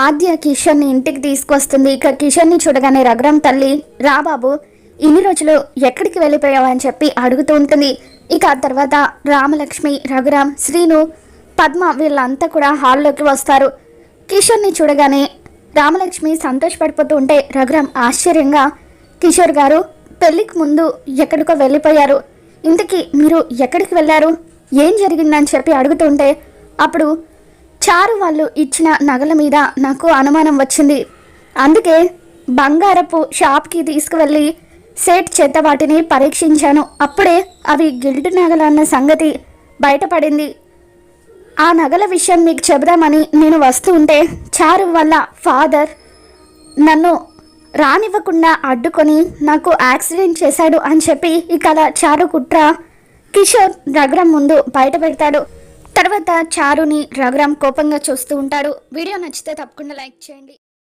ఆద్య కిషన్ని ఇంటికి తీసుకొస్తుంది. ఇక కిషన్ని చూడగానే రఘురామ్ తల్లి రా బాబు, ఇన్ని రోజులు ఎక్కడికి వెళ్ళిపోయావు అని చెప్పి అడుగుతూ ఉంటుంది. ఇక ఆ తర్వాత రామలక్ష్మి, రఘురామ్, శ్రీను, పద్మ వీళ్ళంతా కూడా హాల్లోకి వస్తారు. కిషోర్ని చూడగానే రామలక్ష్మి సంతోషపడిపోతూ ఉంటే రఘురామ్ ఆశ్చర్యంగా, కిషోర్ గారు పెళ్ళికి ముందు ఎక్కడికో వెళ్ళిపోయారు, ఇంతకీ మీరు ఎక్కడికి వెళ్ళారు, ఏం జరిగిందని చెప్పి అడుగుతుంటే అప్పుడు చారు వాళ్ళు ఇచ్చిన నగల మీద నాకు అనుమానం వచ్చింది, అందుకే బంగారపు షాప్కి తీసుకువెళ్ళి సేట్ చేత వాటిని పరీక్షించాను, అప్పుడే అవి గిల్ట్ నగలు అన్న సంగతి బయటపడింది. ఆ నగల విషయం మీకు చెబుదామని నేను వస్తూ ఉంటే చారు వాళ్ళ ఫాదర్ నన్ను రానివ్వకుండా అడ్డుకొని నాకు యాక్సిడెంట్ చేశాడు అని చెప్పి ఇక అలా చారు కుట్ర కిషోర్ రఘురామ్ ముందు బయట పెడతాడు. తర్వాత చారుని రఘురామ్ కోపంగా చూస్తూ ఉంటాడు. వీడియో నచ్చితే తప్పకుండా లైక్ చేయండి.